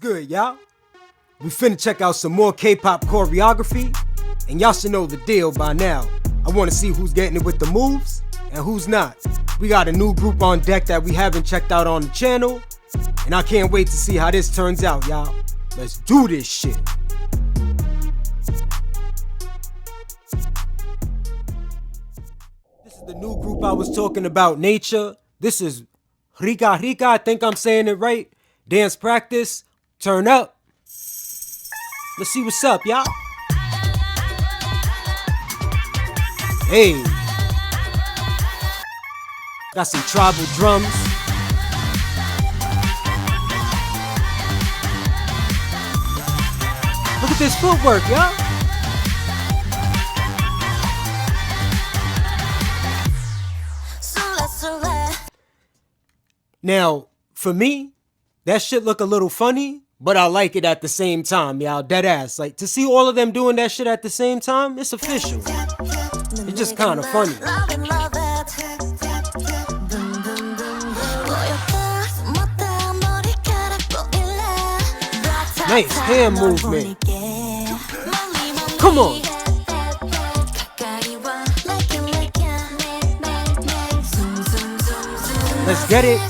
good, y'all? We finna check out some more K-pop choreography, and y'all should know the deal by now. I wanna see who's getting it with the moves and who's not. We got a new group on deck that we haven't checked out on the channel, and I can't wait to see how this turns out, y'all. Let's do this shit. This is the new group I was talking about, Nature. This is Rika Rika, I think I'm saying it right. Dance practice, turn up. Let's see what's up, y'all. Hey. Got some tribal drums. Look at this footwork, y'all. Now, for me, that shit look a little funny, but I like it at the same time, y'all. Dead ass. Like, to see all of them doing that shit at the same time, it's official. It's just kind of funny. Nice hand movement. Come on. Let's get it.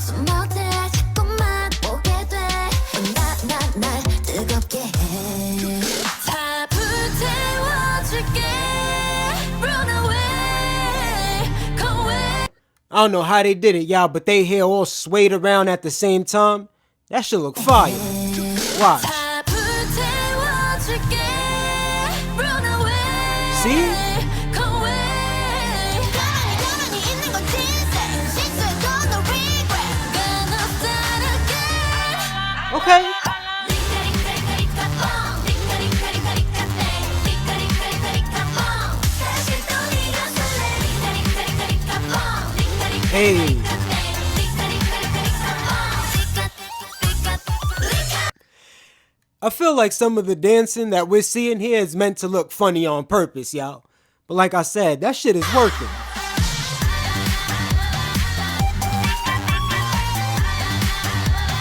I don't know how they did it, y'all, but they hair all swayed around at the same time. That shit look fire. Watch. See? Okay. Hey. I feel like some of the dancing that we're seeing here is meant to look funny on purpose, y'all. But like I said, that shit is working.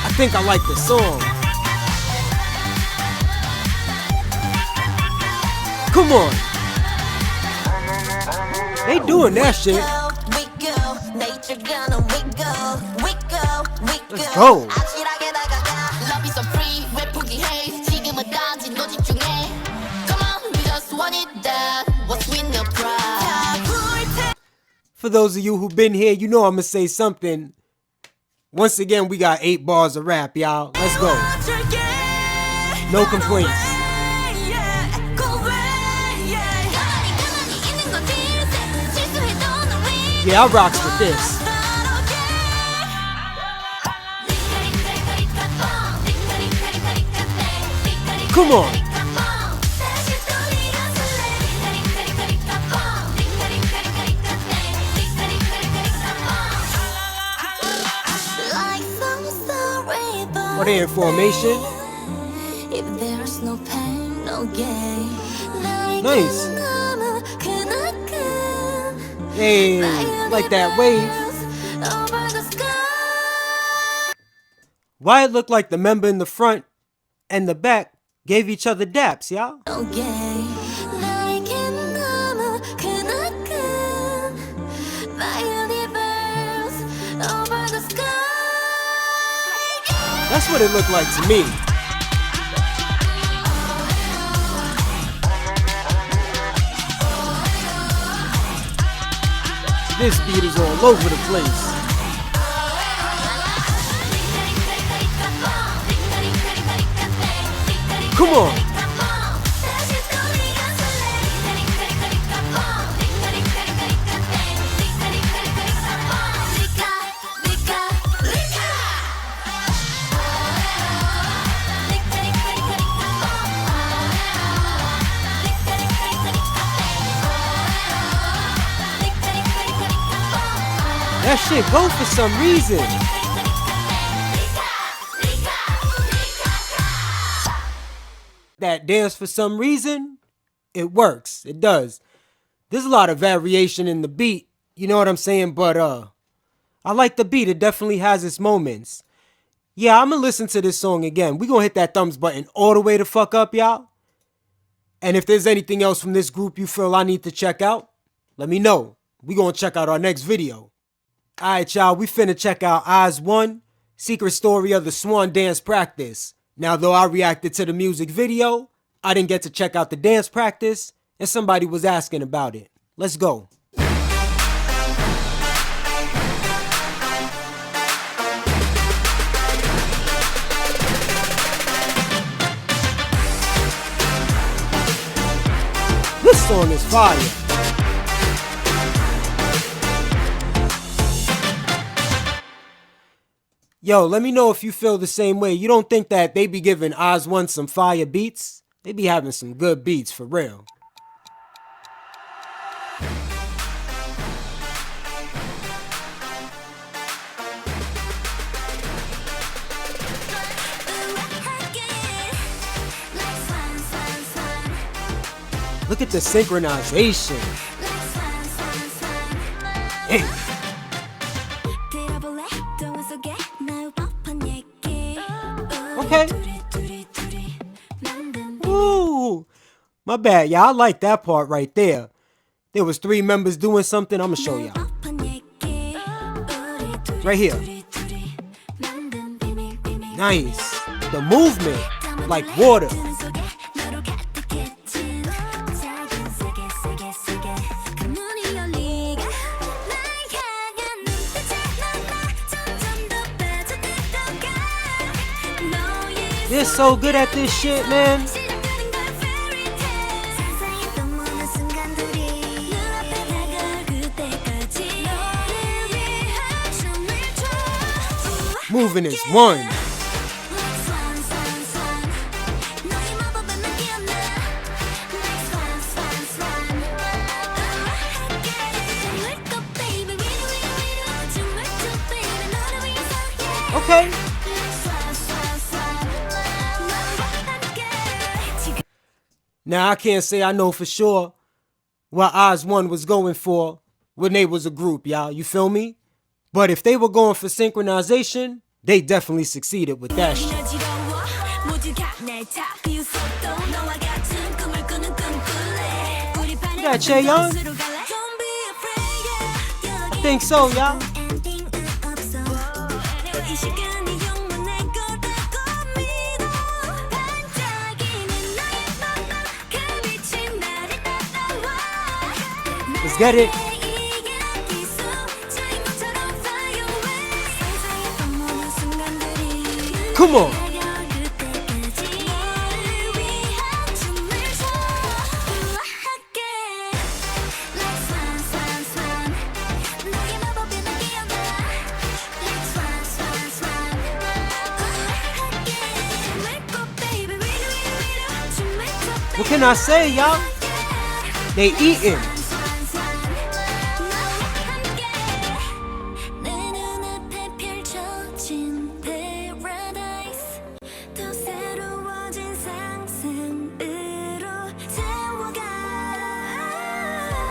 I think I like the song. Come on. They doing that shit. Let's go. For those of you who've been here, you know I'm gonna say something. Once again, we got 8 bars of rap, y'all. Let's go. No complaints. Yeah, I rocks with this. Come on. What are they in formation? Nice. Hey, like that wave. Why it looked like the member in the front and the back gave each other daps, y'all? That's what it looked like to me. This beat is all over the place. Come on. That shit go for some reason. That dance for some reason, it works. It does. There's a lot of variation in the beat, you know what I'm saying? But I like the beat. It definitely has its moments. Yeah, I'm gonna listen to this song again. We gonna hit that thumbs button all the way the fuck up, y'all. And if there's anything else from this group you feel I need to check out, let me know. We gonna check out our next video. Alright, y'all, we finna check out IZONE, Secret Story of the Swan Dance Practice. Now, though I reacted to the music video, I didn't get to check out the dance practice, and somebody was asking about it. Let's go. This song is fire. Yo, let me know if you feel the same way. You don't think that they be giving IZONE some fire beats? They be having some good beats, for real. Look at the synchronization. Hey. Okay. Ooh. My bad, y'all. I like that part right there. There was 3 members doing something. I'm gonna show y'all. Right here. Nice. The movement, like water. They're so good at this shit, man. Moving is one. Okay. Now, I can't say I know for sure what IZONE was going for when they was a group, y'all. You feel me? But if they were going for synchronization, they definitely succeeded with that shit. You got Chaeyoung? I think so, y'all. Let's get it. Come on. What can I say, y'all? They eating.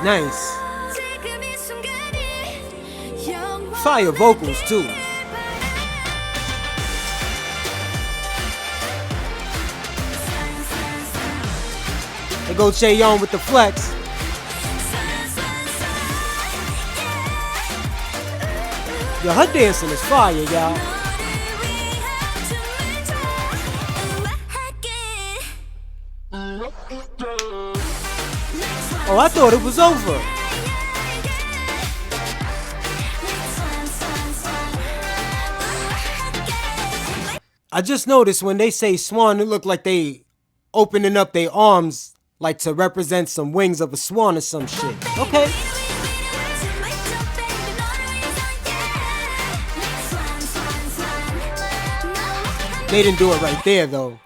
Nice. Fire vocals too. They go Chaeyoung with the flex. Yo, her dancing is fire, y'all. Oh, I thought it was over. I just noticed when they say swan, it look like they opening up their arms like to represent some wings of a swan or some shit. Okay. They didn't do it right there though.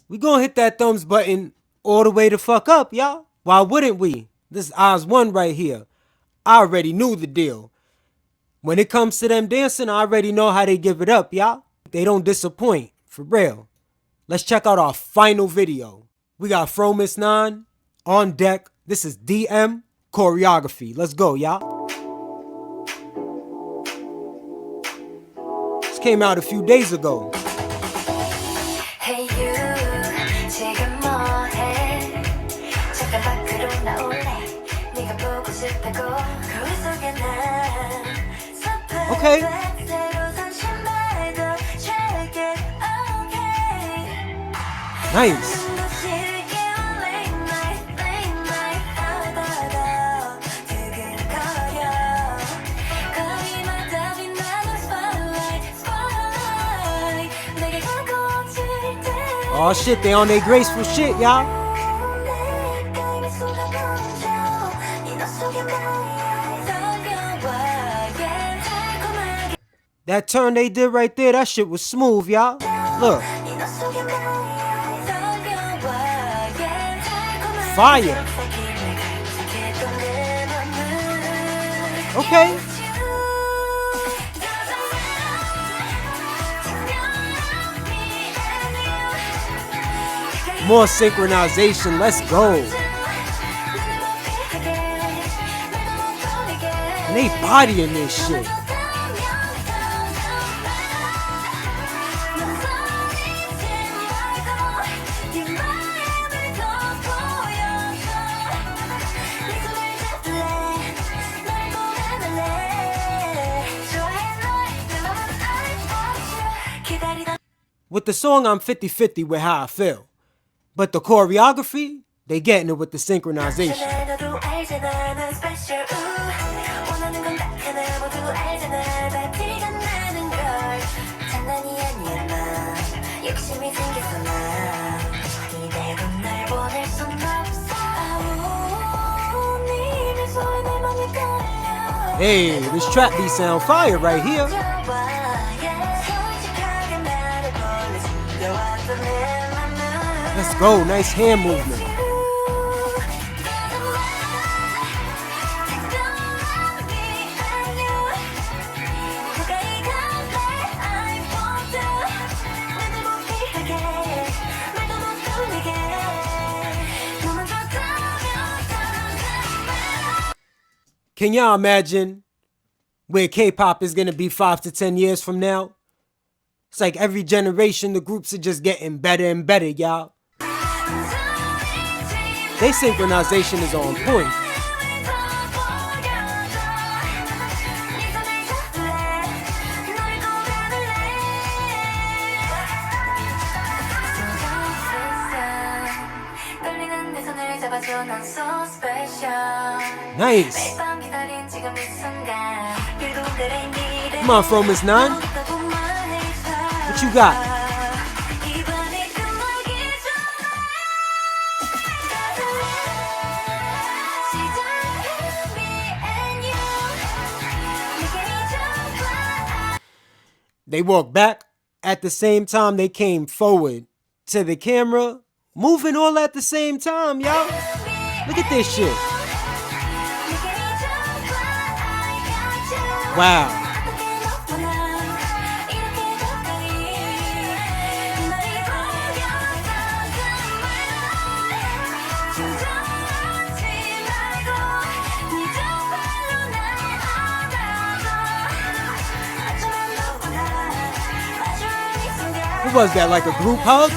We gonna hit that thumbs button all the way the fuck up, y'all. Why wouldn't we? This is IZONE right here. I already knew the deal. When it comes to them dancing, I already know how they give it up, y'all. They don't disappoint, for real. Let's check out our final video. We got Fromis9 on deck. This is DM Choreography. Let's go, y'all. came out a few days ago. Hey you, 지금 뭐해? 잠깐 밖으로 나올래? 네가 보고 싶다고 거울 속에 난 Okay. 새로 산 신발도 check it, okay. Nice. Oh shit, they on their graceful shit, y'all. That turn they did right there, that shit was smooth, y'all. Look. Fire. Okay. More synchronization, let's go. And they bodying this shit. With the song, I'm 50-50 with how I feel. But the choreography, they getting it with the synchronization. Hey, this trap beat sound fire right here. Let's go, nice hand movement. Can y'all imagine where K-pop is gonna be 5 to 10 years from now? It's like every generation the groups are just getting better and better, y'all. Their synchronization is on point. Nice. Come on, Fro Miss 9. What you got? They walk back at the same time they came forward to the camera, moving all at the same time, y'all. Look at this shit. Wow. What was that, like a group hug?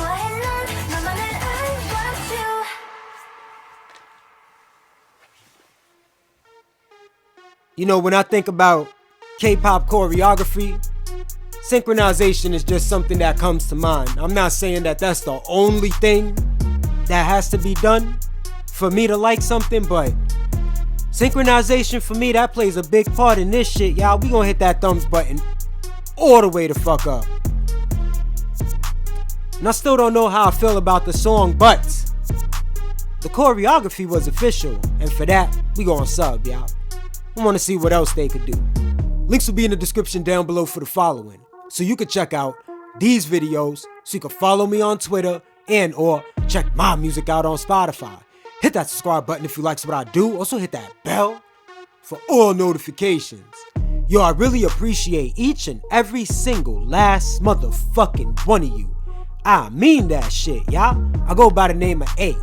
You know, when I think about K-pop choreography, synchronization is just something that comes to mind. I'm not saying that that's the only thing that has to be done for me to like something, but synchronization for me, that plays a big part in this shit, y'all. We gonna hit that thumbs button all the way the fuck up. And I still don't know how I feel about the song, but the choreography was official, and for that, we gonna sub, y'all. I wanna see what else they could do. Links will be in the description down below for the following, so you can check out these videos, so you can follow me on Twitter and or check my music out on Spotify. Hit that subscribe button if you like what I do. Also hit that bell for all notifications. Yo, I really appreciate each and every single last motherfucking one of you. I mean that shit, y'all. I go by the name of A.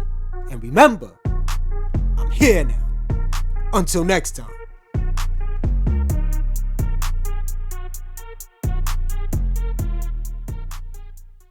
And remember, I'm here now. Until next time.